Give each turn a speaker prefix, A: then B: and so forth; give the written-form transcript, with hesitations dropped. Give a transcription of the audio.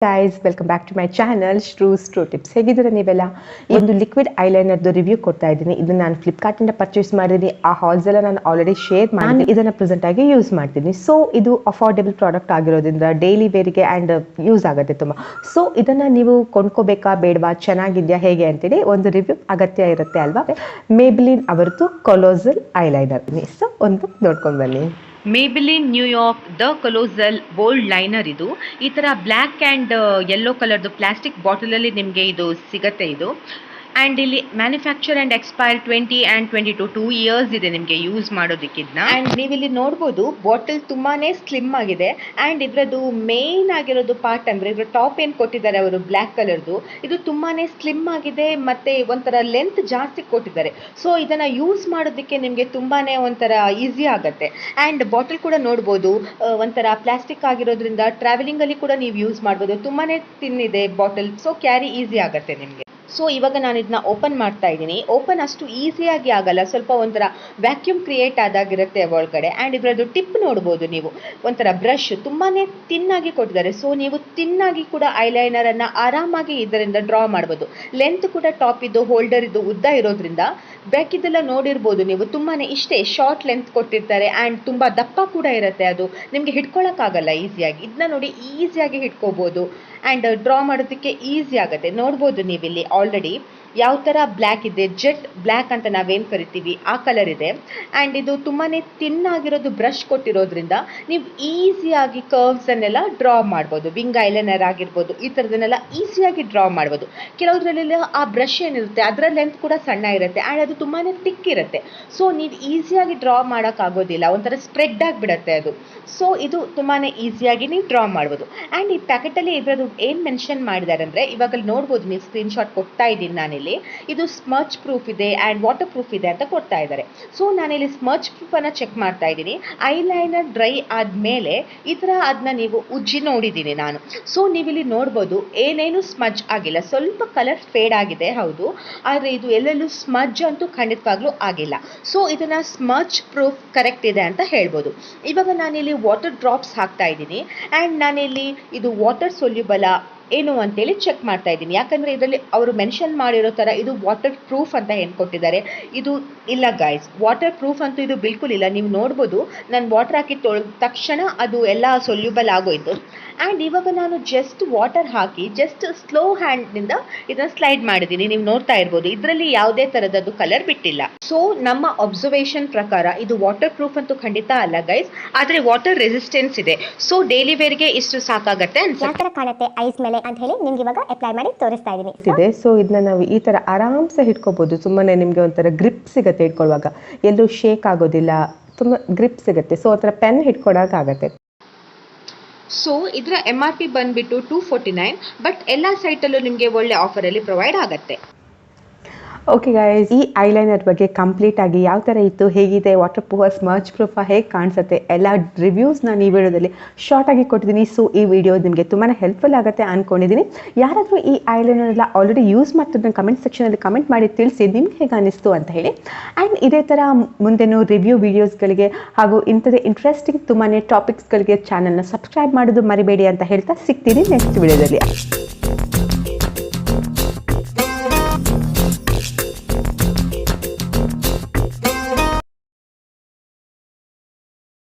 A: Guys welcome back to my channel Shru tips. ಹೇಗಿದ್ದೀರಾ ನೀವೆಲ್ಲ? ಒಂದು ಲಿಕ್ವಿಡ್ ಐಲೈನರ್ದು ರಿವ್ಯೂ ಕೊಡ್ತಾ ಇದ್ದೀನಿ. ಇದನ್ನ ನಾನು ಫ್ಲಿಪ್ಕಾರ್ಟಿಂದ ಪರ್ಚೇಸ್ ಮಾಡಿದ್ದೀನಿ. ಆ ಹಾಲ್ಸ್ ಎಲ್ಲ ನಾನು ಆಲ್ರೆಡಿ ಶೇರ್ ಮಾಡಿ ಇದನ್ನ ಪ್ರೆಸೆಂಟ್ ಆಗಿ ಯೂಸ್ ಮಾಡ್ತೀನಿ. ಸೊ ಇದು ಅಫೋರ್ಡೆಬಲ್ ಪ್ರಾಡಕ್ಟ್ ಆಗಿರೋದ್ರಿಂದ ಡೈಲಿ ವೇರಿಗೆ ಆ್ಯಂಡ್ ಯೂಸ್ ಆಗುತ್ತೆ ತುಂಬ. ಸೊ ಇದನ್ನ ನೀವು ಕೊಂಡ್ಕೋಬೇಕಾ ಬೇಡವಾ, ಚೆನ್ನಾಗಿದೆಯಾ ಹೇಗೆ ಅಂತೇಳಿ ಒಂದು ರಿವ್ಯೂ ಅಗತ್ಯ ಇರುತ್ತೆ ಅಲ್ವಾ? ಮೇಬ್ಲಿನ್ ಅವರದ್ದು ಕೊಲೋಸಲ್ ಐಲೈನರ್. ಸೊ ಒಂದು ನೋಡ್ಕೊಂಡು ಬನ್ನಿ.
B: Maybelline Newyork Colossal Bold Liner ಇದು ಈ ತರ ಬ್ಲ್ಯಾಕ್ ಆ್ಯಂಡ್ ಯೆಲ್ಲೋ ಕಲರ್ದು ಪ್ಲಾಸ್ಟಿಕ್ ಬಾಟಲಲ್ಲಿ ನಿಮಗೆ ಇದು ಸಿಗತ್ತೆ. ಇದು ಆ್ಯಂಡ್ ಇಲ್ಲಿ manufacture and expire 20 and 22 2 years ಇದೆ ನಿಮಗೆ ಯೂಸ್ ಮಾಡೋದಕ್ಕಿದ್ನ. ಆ್ಯಂಡ್ ನೀವಿಲ್ಲಿ ನೋಡ್ಬೋದು ಬಾಟಲ್ ತುಂಬಾ ಸ್ಲಿಮ್ ಆಗಿದೆ. ಆ್ಯಂಡ್ ಇದರದ್ದು ಮೇನ್ ಆಗಿರೋದು ಪಾರ್ಟ್ ಅಂದರೆ ಇದ್ರ ಟಾಪ್ ಏನು ಕೊಟ್ಟಿದ್ದಾರೆ ಅವರು ಬ್ಲ್ಯಾಕ್ ಕಲರ್ದು, ಇದು ತುಂಬಾ ಸ್ಲಿಮ್ ಆಗಿದೆ ಮತ್ತು ಒಂಥರ ಲೆಂತ್ ಜಾಸ್ತಿ ಕೊಟ್ಟಿದ್ದಾರೆ. ಸೊ ಇದನ್ನು ಯೂಸ್ ಮಾಡೋದಕ್ಕೆ ನಿಮಗೆ ತುಂಬಾ ಒಂಥರ ಈಸಿ ಆಗುತ್ತೆ. ಆ್ಯಂಡ್ ಬಾಟಲ್ ಕೂಡ ನೋಡ್ಬೋದು ಒಂಥರ ಪ್ಲಾಸ್ಟಿಕ್ ಆಗಿರೋದ್ರಿಂದ ಟ್ರಾವೆಲಿಂಗಲ್ಲಿ ಕೂಡ ನೀವು ಯೂಸ್ ಮಾಡ್ಬೋದು. ತುಂಬಾ ತಿನ್ನಿದೆ ಬಾಟಲ್, ಸೊ ಕ್ಯಾರಿ ಈಸಿ ಆಗುತ್ತೆ ನಿಮಗೆ. ಸೊ ಇವಾಗ ನಾನು ಇದನ್ನ ಓಪನ್ ಮಾಡ್ತಾ ಇದ್ದೀನಿ. ಓಪನ್ ಅಷ್ಟು ಈಸಿಯಾಗಿ ಆಗಲ್ಲ, ಸ್ವಲ್ಪ ಒಂಥರ ವ್ಯಾಕ್ಯೂಮ್ ಕ್ರಿಯೇಟ್ ಆದಾಗಿರುತ್ತೆ ಒಳಗಡೆ. ಆ್ಯಂಡ್ ಇದರದ್ದು ಟಿಪ್ ನೋಡ್ಬೋದು ನೀವು, ಒಂಥರ ಬ್ರಷ್ ತುಂಬಾ ತಿನ್ನಾಗಿ ಕೊಟ್ಟಿದ್ದಾರೆ. ಸೊ ನೀವು ತಿನ್ನಾಗಿ ಕೂಡ ಐಲೈನರನ್ನು ಆರಾಮಾಗಿ ಇದರಿಂದ ಡ್ರಾ ಮಾಡ್ಬೋದು. ಲೆಂತ್ ಕೂಡ ಟಾಪ್ ಇದು ಹೋಲ್ಡರ್ ಇದು ಉದ್ದ ಇರೋದ್ರಿಂದ ಬೇಕಿದ್ದೆಲ್ಲ ನೋಡಿರ್ಬೋದು ನೀವು, ತುಂಬಾ ಇಷ್ಟೇ ಶಾರ್ಟ್ ಲೆಂತ್ ಕೊಟ್ಟಿರ್ತಾರೆ. ಆ್ಯಂಡ್ ತುಂಬ ದಪ್ಪ ಕೂಡ ಇರುತ್ತೆ, ಅದು ನಿಮಗೆ ಹಿಡ್ಕೊಳಕ್ಕಾಗಲ್ಲ ಈಸಿಯಾಗಿ. ಇದನ್ನ ನೋಡಿ ಈಸಿಯಾಗಿ ಹಿಡ್ಕೋಬೋದು ಆ್ಯಂಡ್ ಡ್ರಾ ಮಾಡೋದಕ್ಕೆ ಈಸಿ ಆಗುತ್ತೆ. ನೋಡ್ಬೋದು ನೀವಿಲ್ಲಿ ಆಲ್ರೆಡಿ ಯಾವ ಥರ ಬ್ಲ್ಯಾಕ್ ಇದೆ, ಜೆಟ್ ಬ್ಲ್ಯಾಕ್ ಅಂತ ನಾವೇನು ಕರಿತೀವಿ ಆ ಕಲರ್ ಇದೆ. ಆ್ಯಂಡ್ ಇದು ತುಂಬಾ ತಿನ್ನಾಗಿರೋದು ಬ್ರಷ್ ಕೊಟ್ಟಿರೋದ್ರಿಂದ ನೀವು ಈಸಿಯಾಗಿ ಕರ್ವ್ಸನ್ನೆಲ್ಲ ಡ್ರಾ ಮಾಡ್ಬೋದು. ವಿಂಗ್ ಐಲೈನರ್ ಆಗಿರ್ಬೋದು, ಈ ಥರದನ್ನೆಲ್ಲ ಈಸಿಯಾಗಿ ಡ್ರಾ ಮಾಡ್ಬೋದು. ಕೆಲವುದ್ರಲ್ಲೆಲ್ಲ ಆ ಬ್ರಷ್ ಏನಿರುತ್ತೆ ಅದರ ಲೆಂತ್ ಕೂಡ ಸಣ್ಣ ಇರುತ್ತೆ ಆ್ಯಂಡ್ ಅದು ತುಂಬಾ ತಿಕ್ ಇರುತ್ತೆ. ಸೊ ನೀವು ಈಸಿಯಾಗಿ ಡ್ರಾ ಮಾಡೋಕ್ಕಾಗೋದಿಲ್ಲ, ಒಂಥರ ಸ್ಪ್ರೆಡ್ ಆಗಿಬಿಡುತ್ತೆ ಅದು. ಸೊ ಇದು ತುಂಬಾ ಈಸಿಯಾಗಿ ನೀವು ಡ್ರಾ ಮಾಡ್ಬೋದು. ಆ್ಯಂಡ್ ಈ ಪ್ಯಾಕೆಟಲ್ಲಿ ಇದರದ್ದು ಏನು ಮೆನ್ಷನ್ ಮಾಡಿದ್ದಾರೆ ಅಂದರೆ, ಇವಾಗ ನೋಡ್ಬೋದು ನೀವು, ಸ್ಕ್ರೀನ್ಶಾಟ್ ಕೊಡ್ತಾ ಇದ್ದೀನಿ ನಾನಿಲ್ಲಿ. ಇದು ಸ್ಮಚ್ ಪ್ರೂಫ್ ಇದೆ ಆ್ಯಂಡ್ ವಾಟರ್ ಪ್ರೂಫ್ ಇದೆ ಅಂತ ಕೊಡ್ತಾ ಇದ್ದಾರೆ. ಸೊ ನಾನಿಲ್ಲಿ ಸ್ಮಚ್ ಪ್ರೂಫನ್ನು ಚೆಕ್ ಮಾಡ್ತಾ ಇದ್ದೀನಿ. ಐಲೈನರ್ ಡ್ರೈ ಆದಮೇಲೆ ಈ ಥರ ಅದನ್ನ ನೀವು ಉಜ್ಜಿ ನೋಡಿದ್ದೀನಿ ನಾನು. ಸೊ ನೀವಿಲ್ಲಿ ನೋಡ್ಬೋದು ಏನೇನು ಸ್ಮಜ್ ಆಗಿಲ್ಲ, ಸ್ವಲ್ಪ ಕಲರ್ ಫೇಡ್ ಆಗಿದೆ ಹೌದು, ಆದರೆ ಇದು ಎಲ್ಲೆಲ್ಲೂ ಸ್ಮಜ್ ಅಂತೂ ಖಂಡಿತವಾಗ್ಲೂ ಆಗಿಲ್ಲ. ಸೊ ಇದನ್ನು ಸ್ಮಚ್ ಪ್ರೂಫ್ ಕರೆಕ್ಟ್ ಇದೆ ಅಂತ ಹೇಳ್ಬೋದು. ಇವಾಗ ನಾನಿಲ್ಲಿ ವಾಟರ್ ಡ್ರಾಪ್ಸ್ ಹಾಕ್ತಾ ಇದ್ದೀನಿ ಆ್ಯಂಡ್ ನಾನಿಲ್ಲಿ ಇದು ವಾಟರ್ ಸೊಲ್ಯೂಬಲ ಏನು ಅಂತೇಳಿ ಚೆಕ್ ಮಾಡ್ತಾ ಇದ್ದೀನಿ. ಯಾಕಂದರೆ ಇದರಲ್ಲಿ ಅವರು ಮೆನ್ಷನ್ ಮಾಡಿರೋ ಥರ ಇದು ವಾಟರ್ ಪ್ರೂಫ್ ಅಂತ ಏನು ಕೊಟ್ಟಿದ್ದಾರೆ, ಇದು ಇಲ್ಲ ಗೈಸ್, ವಾಟರ್ ಪ್ರೂಫ್ ಅಂತೂ ಇದು ಬಿಲ್ಕುಲ್ ಇಲ್ಲ. ನೀವು ನೋಡ್ಬೋದು ನಾನು ವಾಟರ್ ಹಾಕಿ ತೊಳೆದ ತಕ್ಷಣ ಅದು ಎಲ್ಲ ಸೊಲ್ಯೂಬಲ್ ಆಗೋಯ್ತು. ಆ್ಯಂಡ್ ಇವಾಗ ನಾನು ಜಸ್ಟ್ ವಾಟರ್ ಹಾಕಿ ಜಸ್ಟ್ ಸ್ಲೋ ಹ್ಯಾಂಡ್ನಿಂದ ಇದನ್ನು ಸ್ಲೈಡ್ ಮಾಡಿದ್ದೀನಿ. ನೀವು ನೋಡ್ತಾ ಇರ್ಬೋದು ಇದರಲ್ಲಿ ಯಾವುದೇ ಥರದ್ದು ಕಲರ್ ಬಿಟ್ಟಿಲ್ಲ. ಸೊ ನಮ್ಮ ಅಬ್ಸರ್ವೇಷನ್ ಪ್ರಕಾರ ಇದು ವಾಟರ್ ಪ್ರೂಫ್ ಅಂತೂ ಖಂಡಿತ ಅಲ್ಲ ಗೈಸ್, ಆದರೆ ವಾಟರ್ ರೆಸಿಸ್ಟೆನ್ಸ್ ಇದೆ. ಸೊ ಡೈಲಿ ವೇರ್ಗೆ ಇಷ್ಟು ಸಾಕಾಗತ್ತೆ
C: ಅನ್ಸುತ್ತೆ. ಕಾಣುತ್ತೆ ಐಸ್ ಮೇಲೆ ಅಂತ ಹೇಳಿ ನಿಮ್ಗೆ ಇವಾಗ ಅಪ್ಲೈ ಮಾಡಿ ತೋರಿಸ್ತಾ ಇದ್ದೀನಿ.
A: ಸೊ ಇದನ್ನ ನಾವು ಈ ತರ ಆರಾಮ್ಸೆ ಹಿಡ್ಕೋಬಹುದು. ಸುಮ್ಮನೆ ನಿಮ್ಗೆ ಒಂಥರ ಗ್ರಿಪ್ ಸಿಗುತ್ತೆ ಹಿಡ್ಕೊಳ್ಳುವಾಗ, ಎಲ್ಲೂ ಶೇಕ್ ಆಗೋದಿಲ್ಲ, ತುಂಬಾ ಗ್ರಿಪ್ ಸಿಗುತ್ತೆ. ಸೊ ಒಂಥರ ಪೆನ್ ಹಿಡ್ಕೊಳಕ್ ಆಗತ್ತೆ.
B: ಸೊ ಇದರ MRP ಬಂದ್ಬಿಟ್ಟು 249, ಬಟ್ ಎಲ್ಲ ಸೈಟಲ್ಲೂ ನಿಮಗೆ ಒಳ್ಳೆ ಆಫರಲ್ಲಿ ಪ್ರೊವೈಡ್ ಆಗುತ್ತೆ.
A: ಓಕೆ ಗೈಸ್, ಈ ಐಲೈನರ್ ಬಗ್ಗೆ ಕಂಪ್ಲೀಟ್ ಆಗಿ ಯಾವ ಥರ ಇತ್ತು, ಹೇಗಿದೆ, ವಾಟರ್ ಪ್ರೂಫ್ ಸ್ಮಚ್ ಪ್ರೂಫ್ ಹೇಗೆ ಕಾಣಿಸುತ್ತೆ, ಎಲ್ಲ ರಿವ್ಯೂಸ್ ನಾನು ಈ ವಿಡಿಯೋದಲ್ಲಿ ಶಾರ್ಟ್ ಆಗಿ ಕೊಟ್ಟಿದ್ದೀನಿ. ಸೊ ಈ ವಿಡಿಯೋ ನಿಮಗೆ ತುಂಬಾ ಹೆಲ್ಪ್ಫುಲ್ ಆಗುತ್ತೆ ಅಂದ್ಕೊಂಡಿದ್ದೀನಿ. ಯಾರಾದರೂ ಈ ಐಲೈನರ್ ಎಲ್ಲ ಆಲ್ರೆಡಿ ಯೂಸ್ ಮಾಡ್ತಿದ್ದನ್ನು ಕಮೆಂಟ್ ಸೆಕ್ಷನಲ್ಲಿ ಕಮೆಂಟ್ ಮಾಡಿ ತಿಳಿಸಿ ನಿಮ್ಗೆ ಹೇಗೆ ಅನಿಸ್ತು ಅಂತ ಹೇಳಿ. ಆ್ಯಂಡ್ ಇದೇ ಥರ ಮುಂದೆನೂ ರಿವ್ಯೂ ವಿಡಿಯೋಸ್ಗಳಿಗೆ ಹಾಗೂ ಇಂಥದ್ದೇ ಇಂಟ್ರೆಸ್ಟಿಂಗ್ ತುಂಬಾ ಟಾಪಿಕ್ಸ್ಗಳಿಗೆ ಚಾನಲ್ನ ಸಬ್ಸ್ಕ್ರೈಬ್ ಮಾಡೋದು ಮರಿಬೇಡಿ ಅಂತ ಹೇಳ್ತಾ ಸಿಗ್ತೀನಿ ನೆಕ್ಸ್ಟ್ ವಿಡಿಯೋದಲ್ಲಿ.